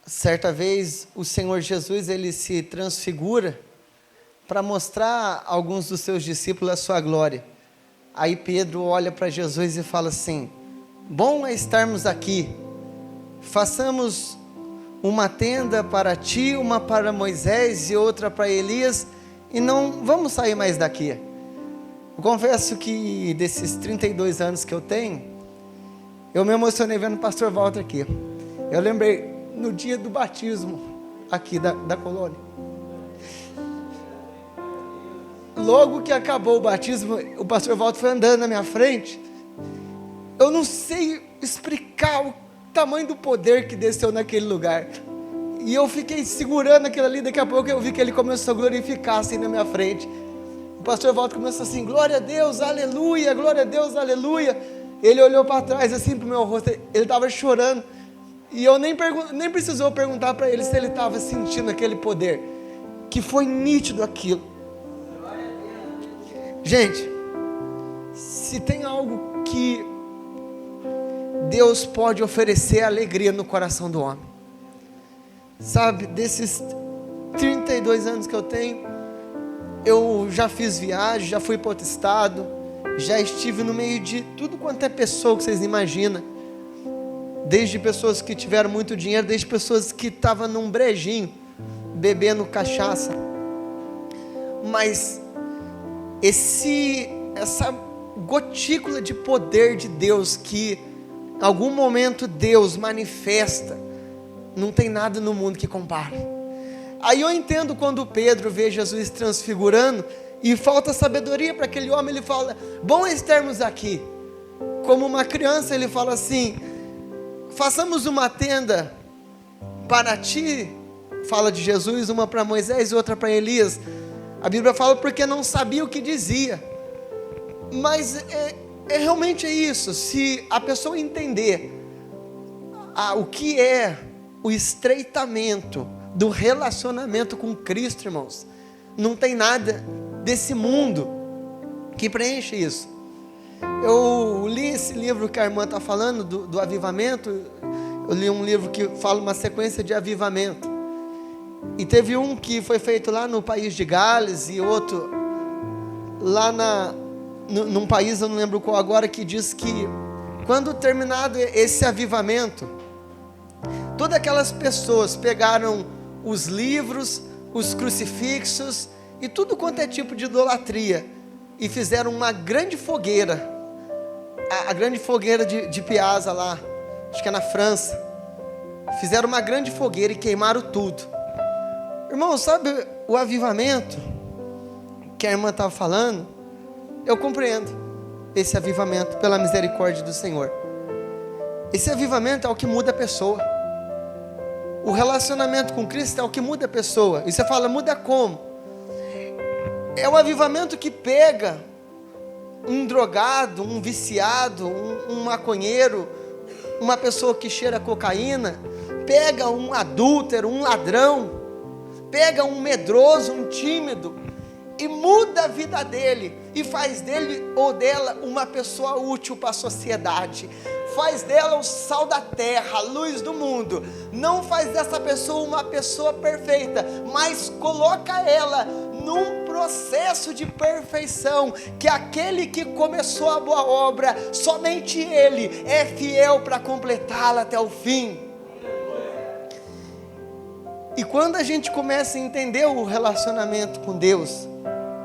Certa vez o Senhor Jesus ele se transfigura para mostrar a alguns dos seus discípulos a sua glória. Aí Pedro olha para Jesus e fala assim: bom é estarmos aqui, façamos uma tenda para ti, uma para Moisés e outra para Elias, e não vamos sair mais daqui. Eu confesso que desses 32 anos que eu tenho, eu me emocionei vendo o pastor Walter aqui. Eu lembrei no dia do batismo aqui da colônia. Logo que acabou o batismo, o pastor Walter foi andando na minha frente. Eu não sei explicar o tamanho do poder que desceu naquele lugar. E eu fiquei segurando aquilo ali. Daqui a pouco eu vi que ele começou a glorificar assim na minha frente. O pastor Walter começou assim: glória a Deus, aleluia, glória a Deus, aleluia. Ele olhou para trás assim para o meu rosto. Ele estava chorando. E eu nem precisou perguntar para ele se ele estava sentindo aquele poder, que foi nítido aquilo. Gente, se tem algo que Deus pode oferecer, é alegria no coração do homem. Sabe, desses 32 anos que eu tenho, eu já fiz viagem, já fui para outro estado, já estive no meio de tudo quanto é pessoa que vocês imaginam. Desde pessoas que tiveram muito dinheiro, desde pessoas que estavam num brejinho, bebendo cachaça. Mas essa gotícula de poder de Deus, que em algum momento Deus manifesta, não tem nada no mundo que compare. Aí eu entendo quando Pedro vê Jesus transfigurando, e falta sabedoria para aquele homem. Ele fala: bom é estarmos aqui. Como uma criança, ele fala assim: façamos uma tenda para ti, fala de Jesus, uma para Moisés e outra para Elias. A Bíblia fala porque não sabia o que dizia. Mas realmente é isso. Se a pessoa entender o que é o estreitamento do relacionamento com Cristo, irmãos, não tem nada desse mundo que preenche isso. Eu li esse livro que a irmã está falando, do avivamento. Eu li um livro que fala uma sequência de avivamento. E teve um que foi feito lá no país de Gales, e outro lá num país, eu não lembro qual agora, que diz que quando terminado esse avivamento, todas aquelas pessoas pegaram os livros, os crucifixos e tudo quanto é tipo de idolatria, e fizeram uma grande fogueira, a grande fogueira de Piazza lá, acho que é na França. Fizeram uma grande fogueira e queimaram tudo. Irmão, sabe o avivamento que a irmã estava falando? Eu compreendo esse avivamento pela misericórdia do Senhor. Esse avivamento é o que muda a pessoa. O relacionamento com Cristo é o que muda a pessoa. E você fala: muda como? É o avivamento que pega um drogado, um viciado, um maconheiro, uma pessoa que cheira cocaína, pega um adúltero, um ladrão, pega um medroso, um tímido, e muda a vida dele, e faz dele ou dela uma pessoa útil para a sociedade, faz dela o sal da terra, a luz do mundo. Não faz dessa pessoa uma pessoa perfeita, mas coloca ela num processo de perfeição, que aquele que começou a boa obra, somente ele é fiel para completá-la até o fim. E quando a gente começa a entender o relacionamento com Deus,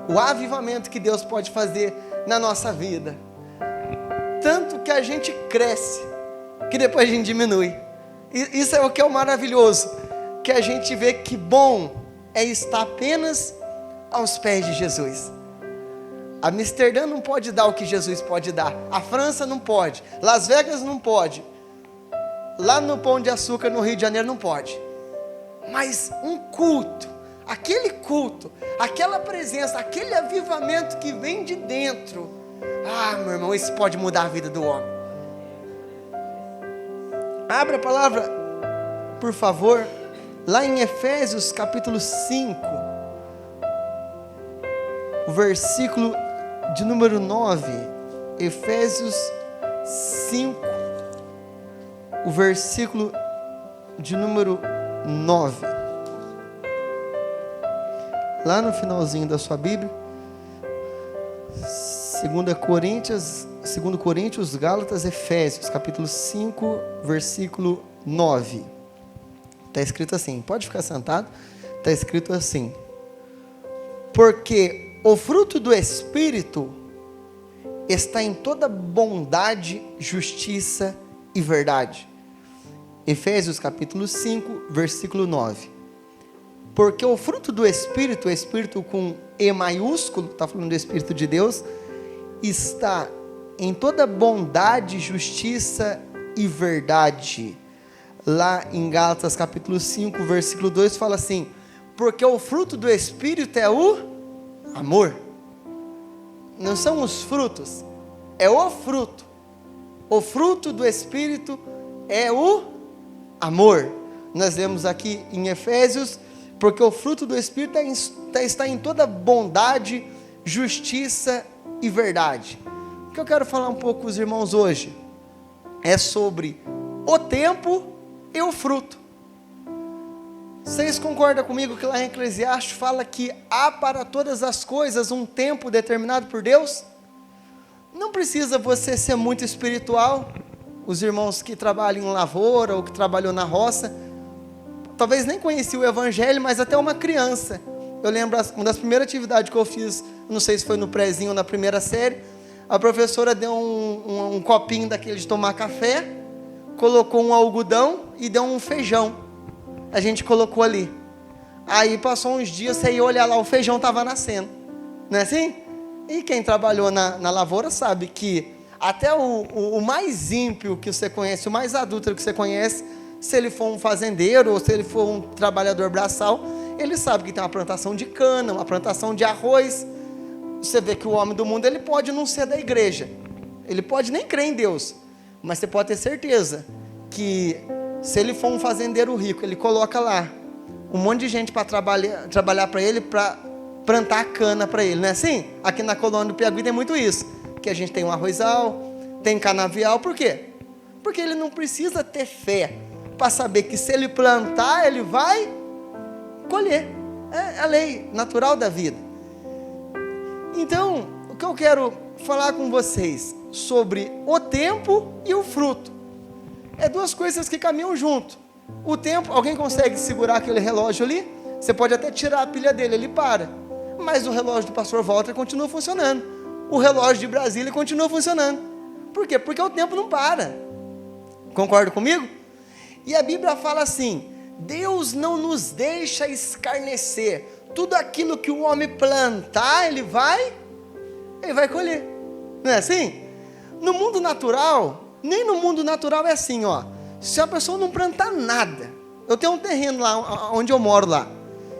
o avivamento que Deus pode fazer na nossa vida, tanto que a gente cresce, que depois a gente diminui. E isso é o que é o maravilhoso, que a gente vê que bom é estar apenas aos pés de Jesus. Amsterdã não pode dar o que Jesus pode dar, a França não pode, Las Vegas não pode, lá no Pão de Açúcar no Rio de Janeiro não pode. Mas um culto, aquele culto, aquela presença, aquele avivamento que vem de dentro, meu irmão, isso pode mudar a vida do homem. Abra a palavra, por favor, lá em Efésios capítulo 5, o versículo de número 9. Efésios 5, o versículo de número 9. Lá no finalzinho da sua Bíblia, 2 Coríntios, Gálatas, Efésios, capítulo 5, versículo 9. Está escrito assim, pode ficar sentado, está escrito assim: porque o fruto do Espírito está em toda bondade, justiça e verdade. Efésios capítulo 5, versículo 9. Porque o fruto do Espírito, o Espírito com E maiúsculo, está falando do Espírito de Deus, está em toda bondade, justiça e verdade. Lá em Gálatas capítulo 5, versículo 2, fala assim: porque o fruto do Espírito é o amor. Não são os frutos, é o fruto. O fruto do Espírito é o amor. Nós lemos aqui em Efésios, porque o fruto do Espírito está em toda bondade, justiça e verdade. O que eu quero falar um pouco com os irmãos hoje é sobre o tempo e o fruto. Vocês concordam comigo que lá em Eclesiastes fala que há para todas as coisas um tempo determinado por Deus? Não precisa você ser muito espiritual. Os irmãos que trabalham em lavoura ou que trabalham na roça, talvez nem conheciam o Evangelho, mas até uma criança. Eu lembro uma das primeiras atividades que eu fiz, não sei se foi no prézinho ou na primeira série, a professora deu um copinho daquele de tomar café, colocou um algodão e deu um feijão. A gente colocou ali. Aí passou uns dias, você ia olhar lá, o feijão estava nascendo. Não é assim? E quem trabalhou na lavoura sabe que até o mais ímpio que você conhece, o mais adúltero que você conhece, se ele for um fazendeiro ou se ele for um trabalhador braçal, ele sabe que tem uma plantação de cana, uma plantação de arroz. Você vê que o homem do mundo, ele pode não ser da igreja, ele pode nem crer em Deus, mas você pode ter certeza que se ele for um fazendeiro rico, ele coloca lá um monte de gente para trabalhar para ele, para plantar cana para ele, não é assim? Aqui na colônia do Piauí tem muito isso, que a gente tem um arrozal, tem canavial. Por quê? Porque ele não precisa ter fé para saber que se ele plantar, ele vai colher. É a lei natural da vida. Então, o que eu quero falar com vocês sobre o tempo e o fruto é duas coisas que caminham junto. O tempo, alguém consegue segurar aquele relógio ali? Você pode até tirar a pilha dele, ele para, mas o relógio do pastor Walter continua funcionando, o relógio de Brasília continua funcionando. Por quê? Porque o tempo não para. Concorda comigo? E a Bíblia fala assim: Deus não nos deixa escarnecer. Tudo aquilo que o homem plantar, ele vai colher. Não é assim? No mundo natural, nem no mundo natural é assim, ó. Se a pessoa não plantar nada, eu tenho um terreno lá onde eu moro lá,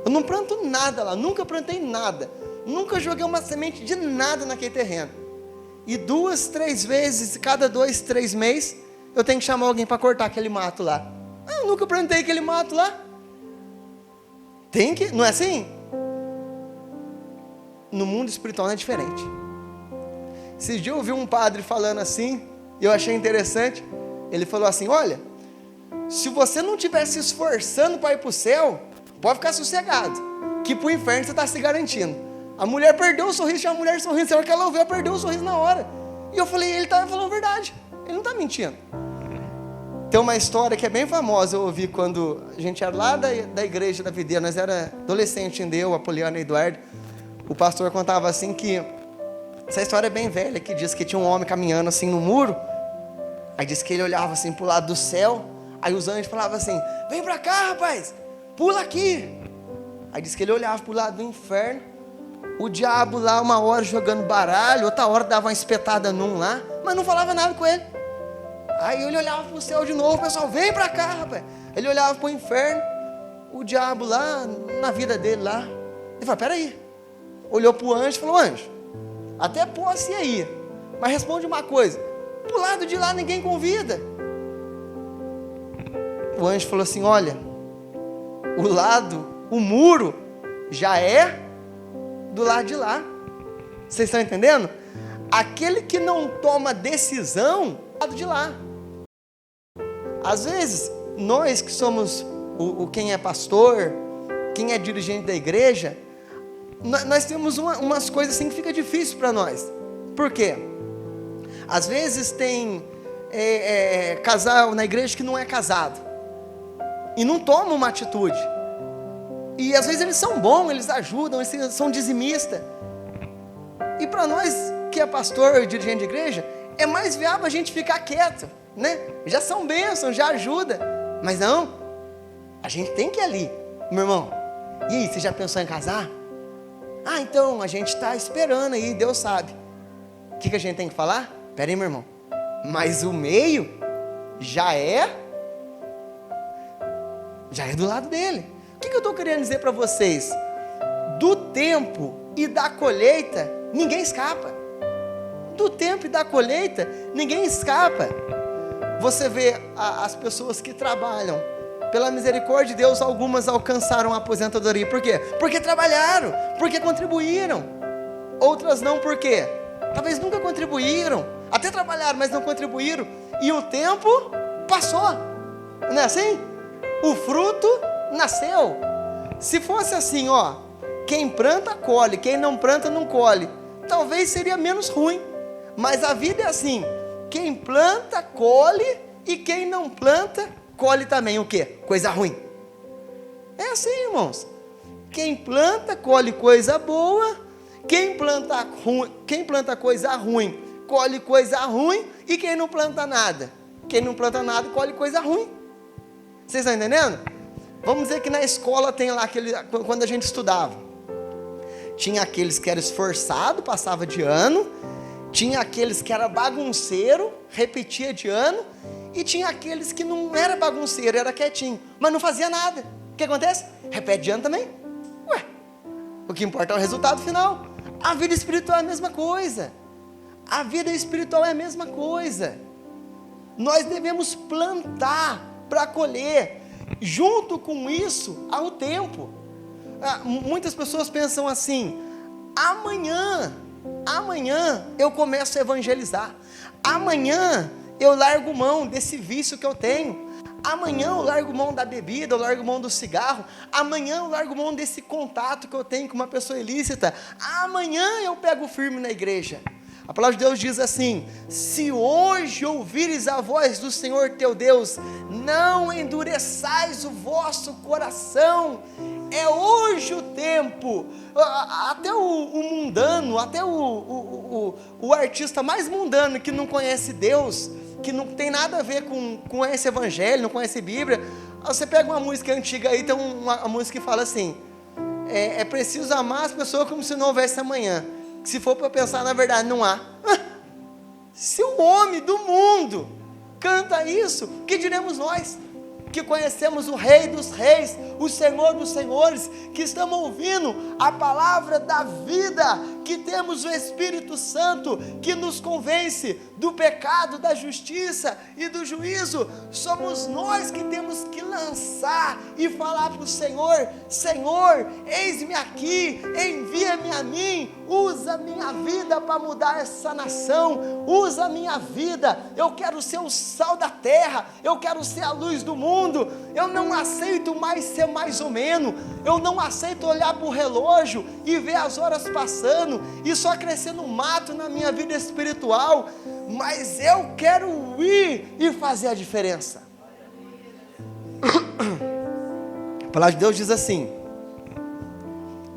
eu não planto nada lá, nunca plantei nada, nunca joguei uma semente de nada naquele terreno. E 2, 3 vezes, cada 2, 3 meses, eu tenho que chamar alguém para cortar aquele mato lá. Eu nunca plantei aquele mato lá. Tem que, não é assim? No mundo espiritual não é diferente. Esses dias eu ouvi um padre falando assim, e eu achei interessante. Ele falou assim: olha, se você não estiver se esforçando para ir para o céu, pode ficar sossegado, que para o inferno você está se garantindo. A mulher perdeu o sorriso, tinha a mulher sorrindo, a hora que ela ouviu, ela perdeu o sorriso na hora. E eu falei, ele estava falando a verdade, ele não está mentindo. Tem uma história que é bem famosa, eu ouvi quando a gente era lá da igreja da Videira, nós era adolescente ainda, eu, Apoliano e Eduardo. O pastor contava assim que, essa história é bem velha, que diz que tinha um homem caminhando assim no muro, aí diz que ele olhava assim para o lado do céu, aí os anjos falavam assim: vem para cá, rapaz, pula aqui. Aí diz que ele olhava para o lado do inferno, o diabo lá uma hora jogando baralho, outra hora dava uma espetada num lá, mas não falava nada com ele. Aí ele olhava para o céu de novo, o pessoal, vem para cá, rapaz. Ele olhava para o inferno, o diabo lá, na vida dele lá. Ele falou: peraí. Olhou para o anjo e falou: anjo, até posso ir aí, mas responde uma coisa, para o lado de lá ninguém convida. O anjo falou assim: olha, o muro já é do lado de lá. Vocês estão entendendo? Aquele que não toma decisão, do lado de lá. Às vezes, nós que somos quem é pastor, quem é dirigente da igreja, nós temos umas coisas assim que fica difícil para nós. Por quê? Às vezes tem casal na igreja que não é casado e não toma uma atitude, e às vezes eles são bons, eles ajudam, eles são dizimistas, e para nós que é pastor e dirigente de igreja, é mais viável a gente ficar quieto, né? Já são bênçãos, já ajuda, mas não, a gente tem que ir ali. Meu irmão, e aí, você já pensou em casar? Então a gente está esperando aí, Deus sabe. O que a gente tem que falar? Pera aí, meu irmão, mas o meio já é do lado dele. O que eu estou querendo dizer para vocês? Do tempo e da colheita, ninguém escapa. Do tempo e da colheita, ninguém escapa. Você vê as pessoas que trabalham, pela misericórdia de Deus, algumas alcançaram a aposentadoria. Por quê? Porque trabalharam, porque contribuíram. Outras não, por quê? Talvez nunca contribuíram, até trabalharam, mas não contribuíram, e o tempo passou, não é assim? O fruto nasceu. Se fosse assim, quem planta colhe, quem não planta não colhe, talvez seria menos ruim. Mas a vida é assim, quem planta colhe, e quem não planta colhe também o quê? Coisa ruim. É assim, irmãos. Quem planta colhe coisa boa, quem planta coisa ruim colhe coisa ruim, e quem não planta nada colhe coisa ruim. Vocês estão entendendo? Vamos dizer que na escola tem lá quando a gente estudava, tinha aqueles que eram esforçados, passava de ano, tinha aqueles que era bagunceiro, repetia de ano, e tinha aqueles que não era bagunceiro, era quietinho, mas não fazia nada. O que acontece? Repete de ano também. O que importa é o resultado final. A vida espiritual é a mesma coisa. A vida espiritual é a mesma coisa. Nós devemos plantar para colher. Junto com isso, há o tempo. Muitas pessoas pensam assim: amanhã eu começo a evangelizar. Amanhã eu largo mão desse vício que eu tenho. Amanhã eu largo mão da bebida, eu largo mão do cigarro. Amanhã eu largo mão desse contato que eu tenho com uma pessoa ilícita. Amanhã eu pego firme na igreja. A palavra de Deus diz assim: se hoje ouvires a voz do Senhor teu Deus, não endureçais o vosso coração. É hoje o tempo. Até o mundano, até o artista mais mundano que não conhece Deus, que não tem nada a ver com esse evangelho, não conhece Bíblia, você pega uma música antiga aí, tem uma música que fala assim: é preciso amar as pessoas como se não houvesse amanhã. Se for para pensar, na verdade não há. Se o homem do mundo canta isso, o que diremos nós, que conhecemos o Rei dos Reis, o Senhor dos Senhores, que estamos ouvindo a palavra da vida, que temos o Espírito Santo, que nos convence do pecado, da justiça e do juízo? Somos nós que temos que lançar e falar para o Senhor: Senhor, eis-me aqui, envia-me a mim, usa a minha vida para mudar essa nação, usa a minha vida, eu quero ser o sal da terra, eu quero ser a luz do mundo. Eu não aceito mais ser mais ou menos, eu não aceito olhar para o relógio e ver as horas passando e só crescer no mato na minha vida espiritual, mas eu quero ir e fazer a diferença. A palavra de Deus diz assim: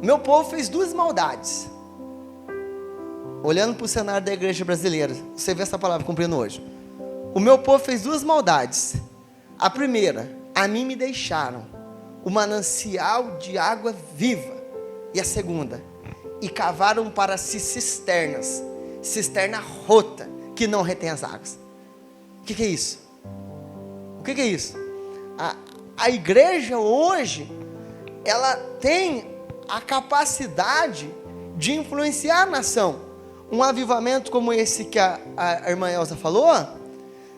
meu povo fez duas maldades. Olhando para o cenário da igreja brasileira, você vê essa palavra cumprindo hoje. O meu povo fez duas maldades. A primeira: a mim me deixaram o manancial de água viva. E a segunda: e cavaram para si cisternas, cisterna rota, que não retém as águas. O que é isso? O que é isso? A igreja hoje, ela tem a capacidade de influenciar a nação. Um avivamento como esse que a irmã Elza falou,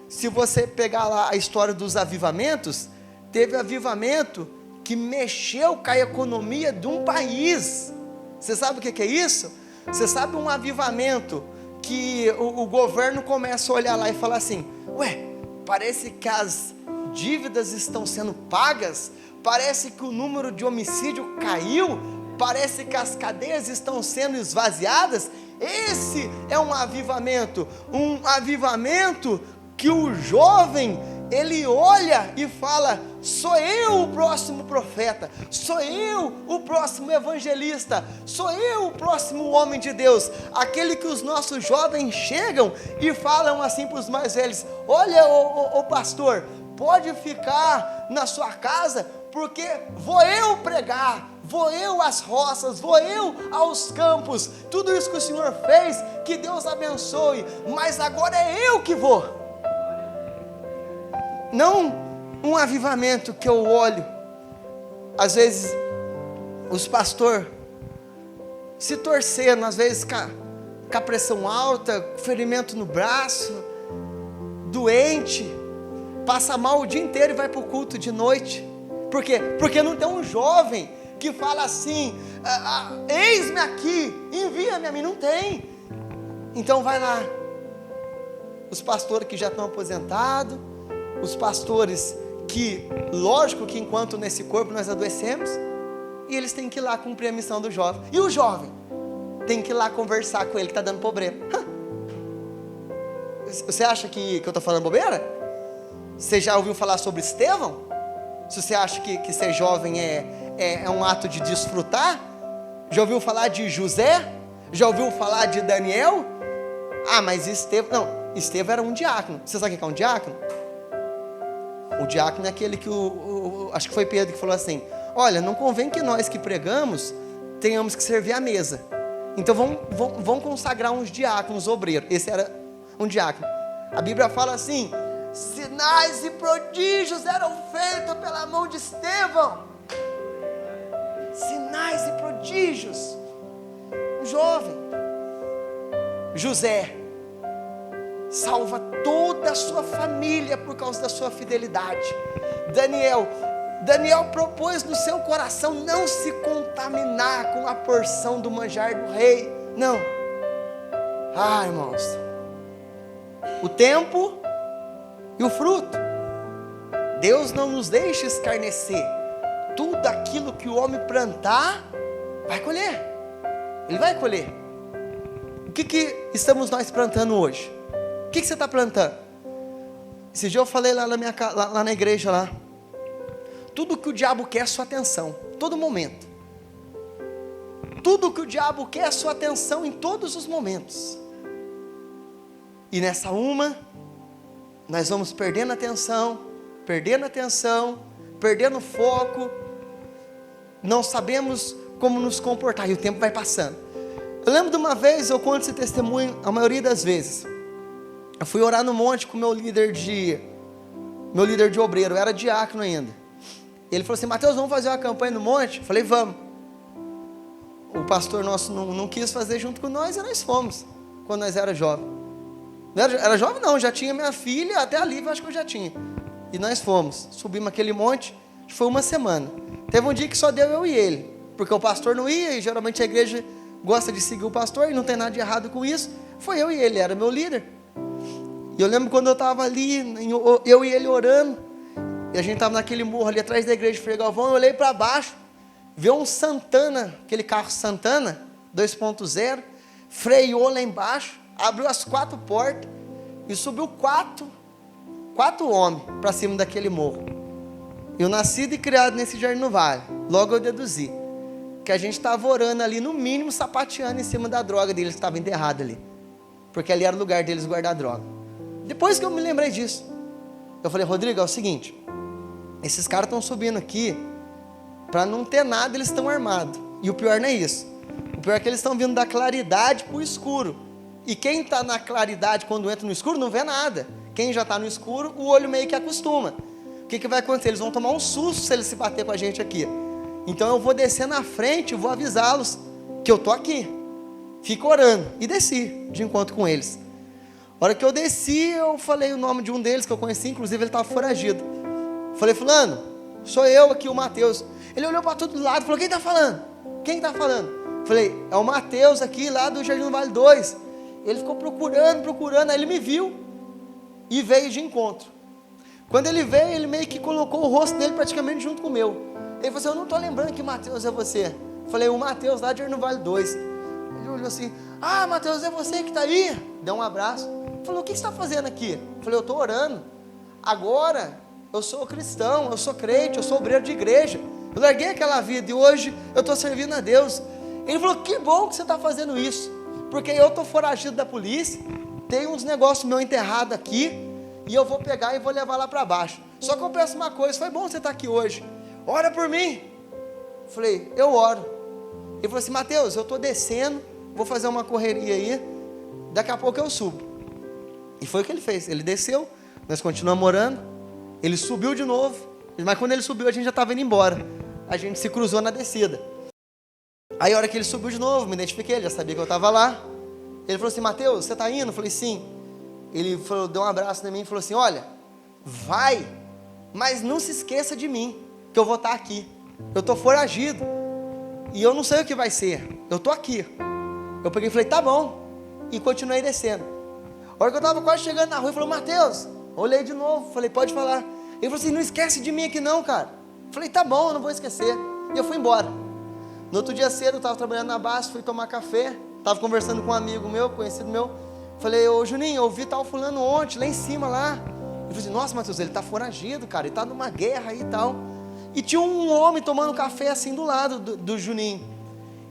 se você pegar lá a história dos avivamentos, teve avivamento que mexeu com a economia de um país. Você sabe o que é isso? Você sabe um avivamento que o governo começa a olhar lá e falar assim: ué, parece que as dívidas estão sendo pagas, parece que o número de homicídio caiu, parece que as cadeias estão sendo esvaziadas. Esse é um avivamento que o jovem, ele olha e fala: sou eu o próximo profeta, sou eu o próximo evangelista, sou eu o próximo homem de Deus, aquele que os nossos jovens chegam e falam assim para os mais velhos: olha, ô pastor, pode ficar na sua casa, porque vou eu pregar, vou eu às roças, vou eu aos campos, tudo isso que o Senhor fez, que Deus abençoe, mas agora é eu que vou. Não um avivamento que eu olho, às vezes os pastores se torcendo, às vezes com a pressão alta, ferimento no braço, doente, passa mal o dia inteiro e vai para o culto de noite. Por quê? Porque não tem um jovem que fala assim: eis-me aqui, envia-me a mim. Não tem. Então vai lá, os pastores que já estão aposentados, os pastores que, lógico que enquanto nesse corpo nós adoecemos, e eles têm que ir lá cumprir a missão do jovem. E o jovem tem que ir lá conversar com ele que está dando problema. Você acha que eu estou falando bobeira? Você já ouviu falar sobre Estevão? Se você acha que ser jovem é um ato de desfrutar, já ouviu falar de José? Já ouviu falar de Daniel? Mas Estevão era um diácono. Você sabe o que é um diácono? O diácono é aquele que acho que foi Pedro que falou assim: olha, não convém que nós que pregamos tenhamos que servir à mesa, então vamos consagrar uns diáconos, obreiros. Esse era um diácono. A Bíblia fala assim: sinais e prodígios eram feitos pela mão de Estevão. Sinais e prodígios. Um jovem. José salva toda a sua família por causa da sua fidelidade. Daniel propôs no seu coração não se contaminar com a porção do manjar do rei. Não. Irmãos, o tempo e o fruto. Deus não nos deixa escarnecer. Tudo aquilo que o homem plantar, vai colher. Ele vai colher. O que estamos nós plantando hoje? O que você está plantando? Esse dia eu falei lá na igreja lá. Tudo que o diabo quer é sua atenção, todo momento. Tudo que o diabo quer é sua atenção em todos os momentos. E nessa nós vamos perdendo atenção, perdendo foco, não sabemos como nos comportar, e o tempo vai passando. Eu lembro de uma vez, eu conto esse testemunho a maioria das vezes. Eu fui orar no monte com meu líder de obreiro, eu era diácono ainda. Ele falou assim: Mateus, vamos fazer uma campanha no monte? Eu falei: vamos. O pastor nosso não quis fazer junto com nós, e nós fomos, quando nós era jovem. Era jovem não, já tinha minha filha, até a Lívia acho que eu já tinha. E nós fomos, subimos aquele monte, foi uma semana. Teve um dia que só deu eu e ele, porque o pastor não ia, e geralmente a igreja gosta de seguir o pastor, e não tem nada de errado com isso. Foi eu e ele, era meu líder. E eu lembro quando eu estava ali, eu e ele orando, e a gente estava naquele morro ali atrás da igreja de Frei Galvão, eu olhei para baixo, vi um Santana, aquele carro Santana, 2.0, freou lá embaixo, abriu as 4 portas, e subiu 4 homens para cima daquele morro. Eu nascido e criado nesse Jardim no Vale, logo eu deduzi, que a gente estava orando ali, no mínimo sapateando em cima da droga deles, que estava enterrada ali, porque ali era o lugar deles guardar droga. Depois que eu me lembrei disso, eu falei: Rodrigo, é o seguinte, esses caras estão subindo aqui, para não ter nada, eles estão armados, e o pior não é isso, o pior é que eles estão vindo da claridade para o escuro, e quem está na claridade, quando entra no escuro, não vê nada. Quem já está no escuro, o olho meio que acostuma. O que vai acontecer? Eles vão tomar um susto se eles se bater com a gente aqui. Então eu vou descer na frente e vou avisá-los que eu estou aqui. Fico orando. E desci de encontro com eles. A hora que eu desci, eu falei o nome de um deles que eu conheci, inclusive ele estava foragido. Falei: fulano, sou eu aqui, o Mateus. Ele olhou para todo lado e falou: quem está falando? Quem está falando? Falei: é o Mateus aqui, lá do Jardim do Vale 2. Ele ficou procurando, aí ele me viu e veio de encontro. Quando ele veio, ele meio que colocou o rosto dele praticamente junto com o meu. Ele falou assim: eu não estou lembrando que Mateus é você. Eu falei: o Mateus lá de Arno Vale 2. Ele olhou assim: ah, Mateus, é você que está aí? Deu um abraço. Falou: o que você está fazendo aqui? Eu falei: eu estou orando. Agora eu sou cristão, eu sou crente, eu sou obreiro de igreja. Eu larguei aquela vida e hoje eu estou servindo a Deus. Ele falou: que bom que você está fazendo isso, porque eu estou foragido da polícia, tem uns negócios meus enterrados aqui, e eu vou pegar e vou levar lá para baixo. Só que eu peço uma coisa: foi bom você estar aqui hoje, ora por mim. Eu falei: eu oro. Ele falou assim: Mateus, eu estou descendo, vou fazer uma correria aí, daqui a pouco eu subo. E foi o que ele fez. Ele desceu, nós continuamos orando, ele subiu de novo, mas quando ele subiu a gente já estava indo embora, a gente se cruzou na descida. Aí a hora que ele subiu de novo, me identifiquei, ele já sabia que eu estava lá. Ele falou assim: Mateus, você está indo? Eu falei: sim. Ele falou, deu um abraço em mim e falou assim: olha, vai, mas não se esqueça de mim, que eu vou estar aqui. Eu estou foragido, e eu não sei o que vai ser, eu estou aqui. Eu peguei e falei: tá bom, e continuei descendo. A hora que eu estava quase chegando na rua, ele falou: Mateus, olhei de novo, falei: pode falar. Ele falou assim: não esquece de mim aqui não, cara. Eu falei: tá bom, eu não vou esquecer. E eu fui embora. No outro dia cedo, eu estava trabalhando na base, fui tomar café, estava conversando com um amigo meu, conhecido meu. Falei: ô Juninho, eu vi tal fulano ontem, lá em cima lá. Ele falou assim: nossa, Mateus, ele está foragido, cara, ele está numa guerra aí e tal. E tinha um homem tomando café assim do lado do Juninho.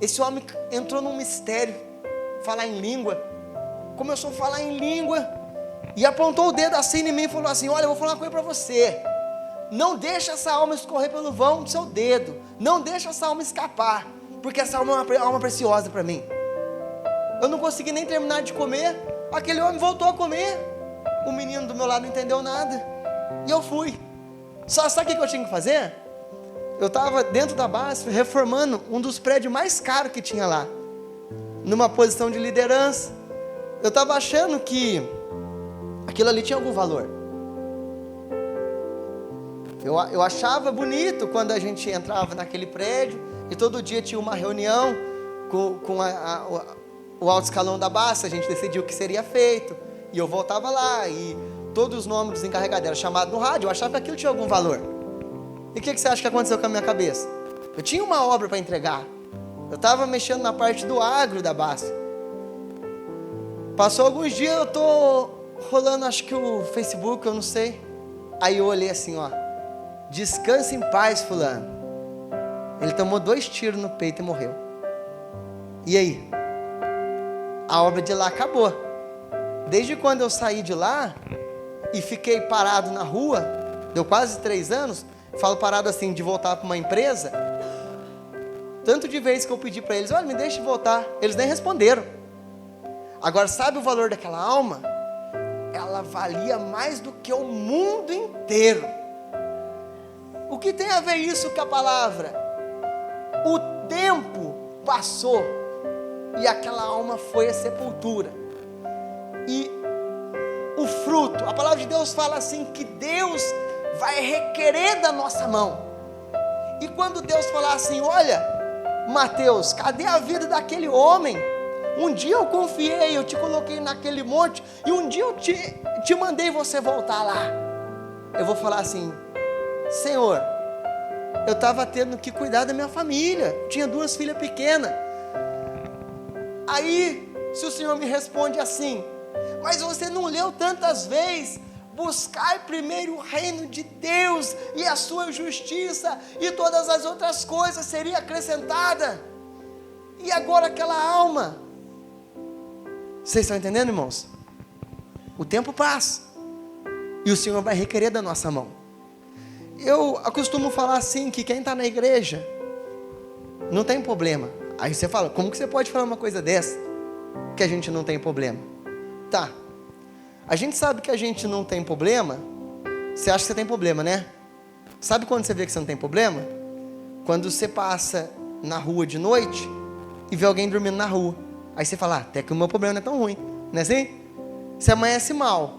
Esse homem entrou num mistério, falar em língua, começou a falar em língua, e apontou o dedo assim em mim e falou assim: olha, eu vou falar uma coisa para você, não deixa essa alma escorrer pelo vão do seu dedo, não deixa essa alma escapar, porque essa alma é uma alma preciosa para mim. Eu não consegui nem terminar de comer, aquele homem voltou a comer, o menino do meu lado não entendeu nada, e eu fui. Sabe o que eu tinha que fazer? Eu estava dentro da base, reformando um dos prédios mais caros que tinha lá, numa posição de liderança. Eu estava achando que aquilo ali tinha algum valor. Eu achava bonito quando a gente entrava naquele prédio e todo dia tinha uma reunião com o alto escalão da base, a gente decidiu o que seria feito, e eu voltava lá e todos os nomes dos encarregados eram chamados no rádio. Eu achava que aquilo tinha algum valor. E o que você acha que aconteceu com a minha cabeça? Eu tinha uma obra para entregar, eu estava mexendo na parte do agro da base. Passou alguns dias, eu estou rolando, acho que o Facebook, eu não sei. Aí eu olhei assim, ó: descanse em paz, fulano. Ele tomou 2 tiros no peito e morreu. E aí? A obra de lá acabou. Desde quando eu saí de lá e fiquei parado na rua, deu quase 3 anos, falo parado assim, de voltar para uma empresa, tanto de vezes que eu pedi para eles: olha, me deixe voltar, eles nem responderam. Agora, sabe o valor daquela alma? Ela valia mais do que o mundo inteiro. O que tem a ver isso com a palavra? O tempo passou e aquela alma foi à sepultura. E o fruto, a palavra de Deus fala assim, que Deus vai requerer da nossa mão. E quando Deus falar assim: olha, Mateus, cadê a vida daquele homem? Um dia eu confiei, eu te coloquei naquele monte, e um dia eu te mandei você voltar lá. Eu vou falar assim: Senhor, eu estava tendo que cuidar da minha família, tinha 2 filhas pequenas. Aí, se o Senhor me responde assim: mas você não leu tantas vezes? Buscai primeiro o reino de Deus e a sua justiça, e todas as outras coisas seriam acrescentadas. E agora aquela alma, vocês estão entendendo, irmãos? O tempo passa e o Senhor vai requerer da nossa mão. Eu costumo falar assim, que quem está na igreja não tem problema. Aí você fala: como que você pode falar uma coisa dessa, que a gente não tem problema? Tá, a gente sabe que a gente não tem problema. Você acha que você tem problema, né? Sabe quando você vê que você não tem problema? Quando você passa na rua de noite e vê alguém dormindo na rua. Aí você fala: até que o meu problema não é tão ruim, não é assim? Você amanhece mal,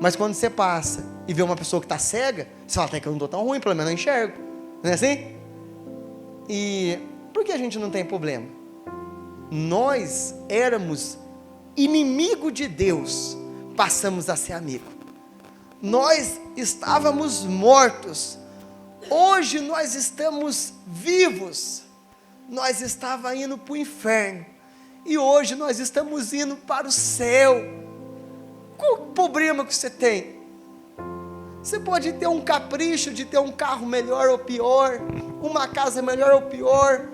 mas quando você passa e vê uma pessoa que está cega, você fala: até que eu não estou tão ruim, pelo menos eu enxergo, não é assim? E por que a gente não tem problema? Nós éramos inimigo de Deus, passamos a ser amigo. nós estávamos mortos, hoje nós estamos vivos. Nós estávamos indo para o inferno, e hoje nós estamos indo para o céu. Qual o problema que você tem? Você pode ter um capricho de ter um carro melhor ou pior, uma casa melhor ou pior,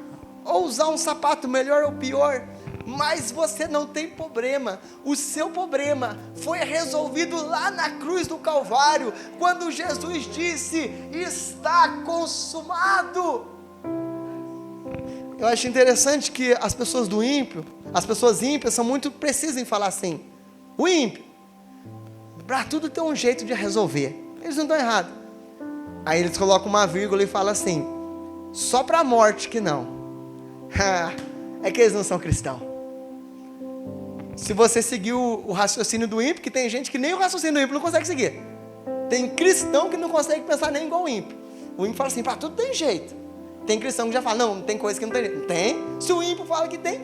ou usar um sapato melhor ou pior, mas você não tem problema. O seu problema foi resolvido lá na cruz do Calvário, quando Jesus disse: está consumado. Eu acho interessante que as pessoas ímpias são muito precisas em falar assim. O ímpio, para tudo tem um jeito de resolver. Eles não estão errados. Aí eles colocam uma vírgula e falam assim: só para a morte que não. É que eles não são cristãos. Se você seguir o raciocínio do ímpio, que tem gente que nem o raciocínio do ímpio não consegue seguir. Tem cristão que não consegue pensar nem igual o ímpio. O ímpio fala assim: para tudo tem jeito. Tem cristão que já fala: não, tem coisa que não tem jeito. Tem. Se o ímpio fala que tem,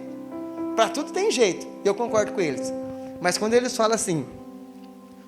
para tudo tem jeito. Eu concordo com eles. Mas quando eles falam assim: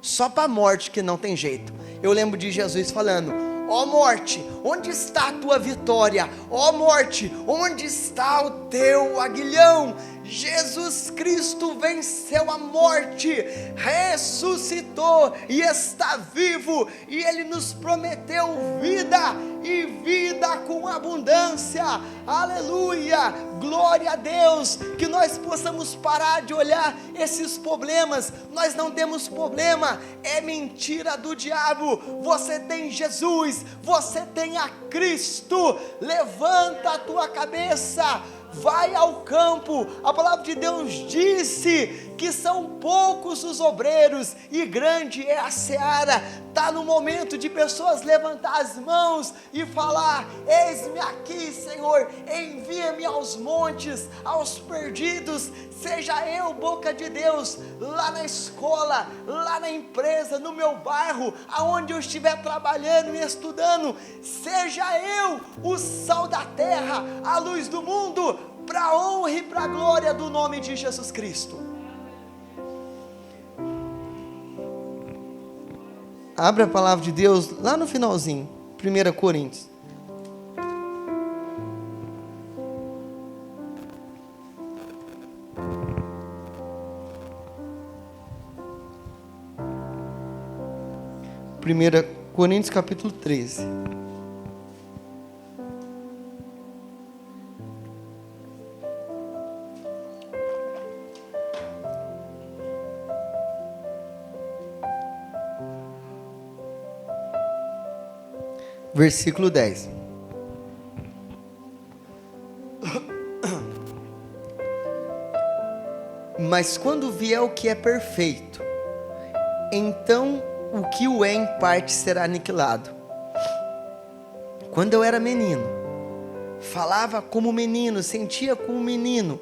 só para a morte que não tem jeito, eu lembro de Jesus falando: ó morte, onde está a tua vitória? Ó morte, onde está o teu aguilhão? Jesus Cristo venceu a morte, ressuscitou e está vivo, e Ele nos prometeu vida, e vida com abundância. Aleluia, glória a Deus. Que nós possamos parar de olhar esses problemas. Nós não temos problema, é mentira do diabo. Você tem Jesus, você tem a Cristo. Levanta a tua cabeça, vai ao campo. A palavra de Deus disse que são poucos os obreiros e grande é a seara. Está no momento de pessoas levantar as mãos e falar: eis-me aqui, Senhor, envia-me aos montes, aos perdidos. Seja eu, boca de Deus, lá na escola, lá na empresa, no meu bairro, aonde eu estiver trabalhando e estudando. Seja eu o sal da terra, a luz do mundo, para a honra e para a glória do nome de Jesus Cristo. Abre a palavra de Deus lá no finalzinho, 1 Coríntios. Primeira Coríntios capítulo 13. Versículo 10. Mas quando vier o que é perfeito, então o que o é em parte será aniquilado. Quando eu era menino, falava como menino, sentia como menino,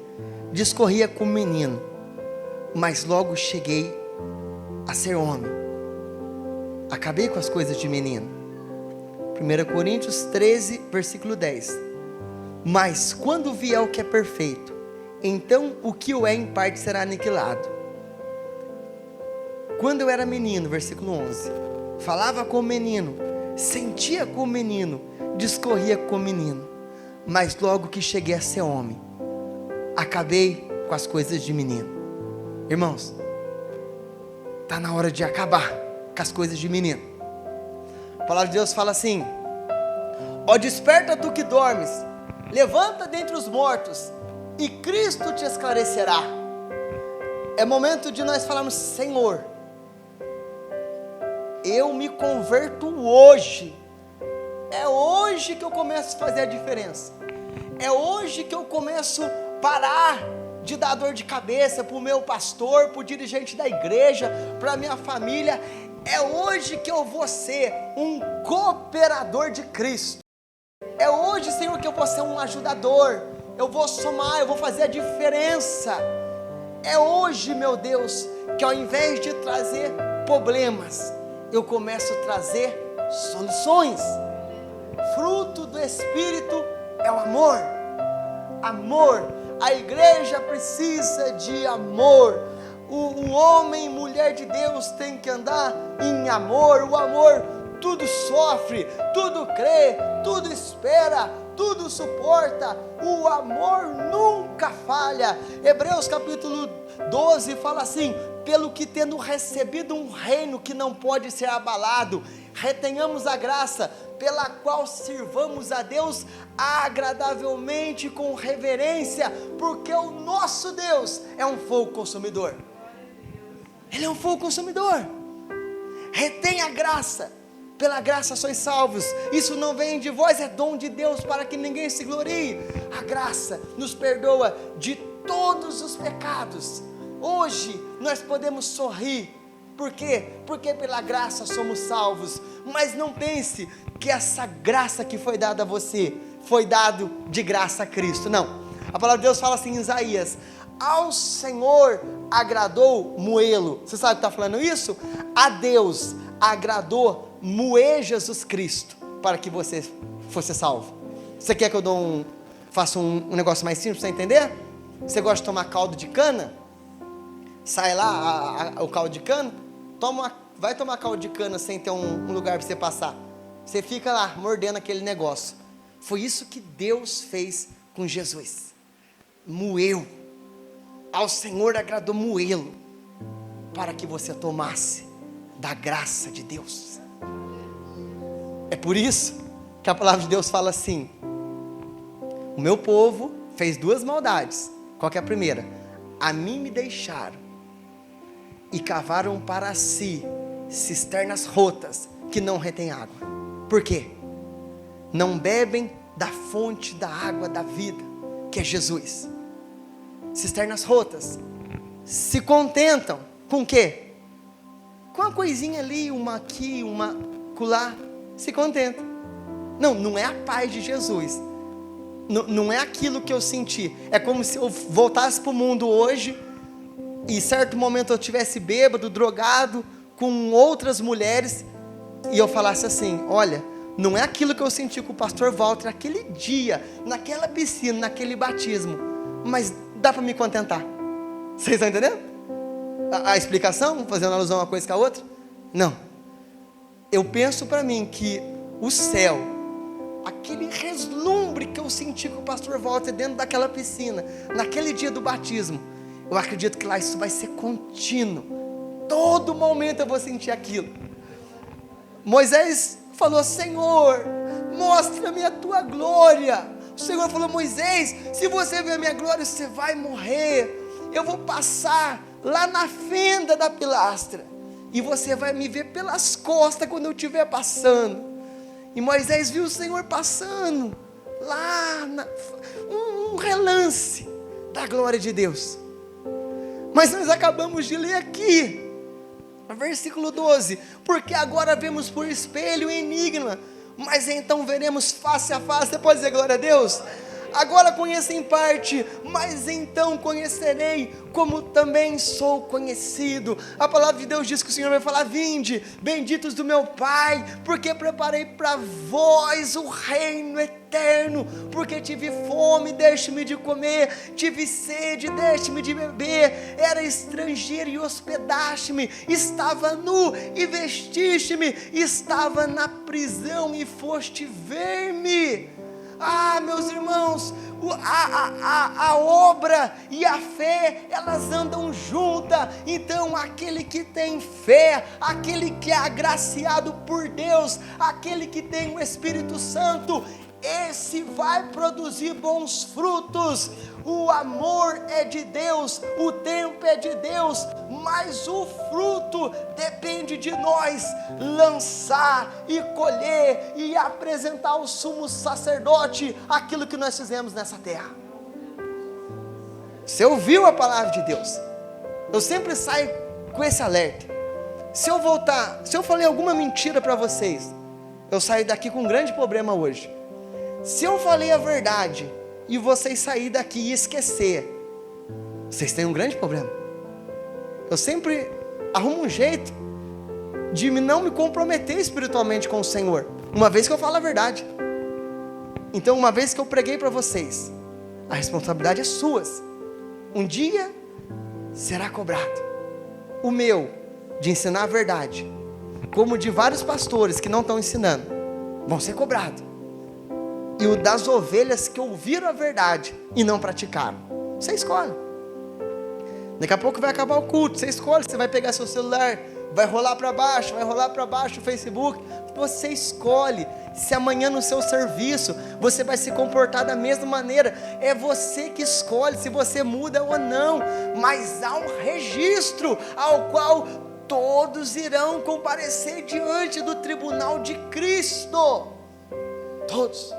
discorria como menino, mas logo cheguei a ser homem. Acabei com as coisas de menino. 1 Coríntios 13, versículo 10. Mas quando vier o que é perfeito, então o que o é em parte será aniquilado. Quando eu era menino, versículo 11, falava como menino, sentia como menino, discorria como menino, mas logo que cheguei a ser homem, acabei com as coisas de menino. Irmãos, está na hora de acabar com as coisas de menino. A palavra de Deus fala assim: ó, desperta tu que dormes, levanta dentre os mortos, e Cristo te esclarecerá. É momento de nós falarmos: Senhor, eu me converto hoje. É hoje que eu começo a fazer a diferença. É hoje que eu começo a parar de dar dor de cabeça para o meu pastor, para o dirigente da igreja, para a minha família. É hoje que eu vou ser um cooperador de Cristo. É hoje, Senhor, que eu vou ser um ajudador. Eu vou somar, eu vou fazer a diferença. É hoje, meu Deus, que ao invés de trazer problemas, eu começo a trazer soluções. Fruto do Espírito é o amor. Amor. A igreja precisa de amor. o homem e mulher de Deus tem que andar em amor. O amor tudo sofre, tudo crê, tudo espera, tudo suporta. O amor nunca falha. Hebreus capítulo 12 fala assim: pelo que tendo recebido um reino que não pode ser abalado, retenhamos a graça pela qual sirvamos a Deus agradavelmente, com reverência, porque o nosso Deus é um fogo consumidor. Ele é um fogo consumidor. Retém a graça, pela graça sois salvos. Isso não vem de vós, é dom de Deus, para que ninguém se glorie. A graça nos perdoa de todos os pecados. Hoje nós podemos sorrir. Por quê? Porque pela graça somos salvos. Mas não pense que essa graça que foi dada a você foi dado de graça a Cristo. Não. A palavra de Deus fala assim em Isaías: ao Senhor agradou moê-lo. Você sabe que está falando isso? A Deus agradou moer Jesus Cristo para que você fosse salvo. Você quer que eu faça um negócio mais simples para você entender? Você gosta de tomar caldo de cana? Sai lá o caldo de cana, vai tomar caldo de cana sem ter um lugar para você passar. Você fica lá mordendo aquele negócio. Foi isso que Deus fez com Jesus. Moeu. Ao Senhor agradou moê-lo, para que você tomasse da graça de Deus. É por isso que a palavra de Deus fala assim: o meu povo fez duas maldades. Qual que é a primeira? A mim me deixaram e cavaram para si cisternas rotas que não retêm água. Por quê? Não bebem da fonte da água da vida, que é Jesus. Cisternas rotas. Se contentam com o quê? Com uma coisinha ali, uma aqui, uma acolá. Se contenta. Não é a paz de Jesus. Não é aquilo que eu senti. É como se eu voltasse para o mundo hoje e em certo momento eu estivesse bêbado, drogado, com outras mulheres, e eu falasse assim: olha, não é aquilo que eu senti com o pastor Walter aquele dia, naquela piscina, naquele batismo, mas dá para me contentar. Vocês estão entendendo a explicação? Fazendo alusão uma coisa com a outra? Não. Eu penso para mim que o céu, aquele reslumbre que eu senti com o pastor Walter dentro daquela piscina, naquele dia do batismo, eu acredito que lá isso vai ser contínuo. Todo momento eu vou sentir aquilo. Moisés falou: Senhor, mostra-me a tua glória. O Senhor falou: Moisés, se você ver a minha glória, você vai morrer. Eu vou passar lá na fenda da pilastra, e você vai me ver pelas costas quando eu estiver passando. E Moisés viu o Senhor passando lá, um relance da glória de Deus. Mas nós acabamos de ler aqui, versículo 12: porque agora vemos por espelho e enigma, mas então veremos face a face. Você pode dizer glória a Deus? Agora conheço em parte, mas então conhecerei como também sou conhecido. A palavra de Deus diz que o Senhor vai falar: vinde, benditos do meu Pai, porque preparei para vós o reino eterno. Porque tive fome, deixe-me de comer, tive sede, deixe-me de beber, era estrangeiro e hospedaste-me, estava nu e vestiste-me, estava na prisão e foste ver-me. Ah, meus irmãos, a obra e a fé, elas andam juntas. Então aquele que tem fé, aquele que é agraciado por Deus, aquele que tem o Espírito Santo, esse vai produzir bons frutos. O amor é de Deus, o tempo é de Deus, mas o fruto depende de nós lançar e colher e apresentar ao sumo sacerdote aquilo que nós fizemos nessa terra. Você ouviu a palavra de Deus? Eu sempre saio com esse alerta. Se eu falei alguma mentira para vocês, eu saio daqui com um grande problema hoje. Se eu falei a verdade e vocês saírem daqui e esquecer, vocês têm um grande problema. Eu sempre arrumo um jeito de não me comprometer espiritualmente com o Senhor, uma vez que eu falo a verdade. Então, uma vez que eu preguei para vocês, a responsabilidade é sua. Um dia será cobrado. o meu, de ensinar a verdade, como de vários pastores que não estão ensinando, vão ser cobrados. E o das ovelhas que ouviram a verdade e não praticaram, você escolhe. Daqui a pouco vai acabar o culto, você escolhe, você vai pegar seu celular, vai rolar para baixo o Facebook, você escolhe. Se amanhã no seu serviço, você vai se comportar da mesma maneira, é você que escolhe se você muda ou não, mas há um registro, ao qual todos irão comparecer diante do tribunal de Cristo, todos.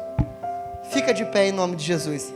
Fica de pé em nome de Jesus.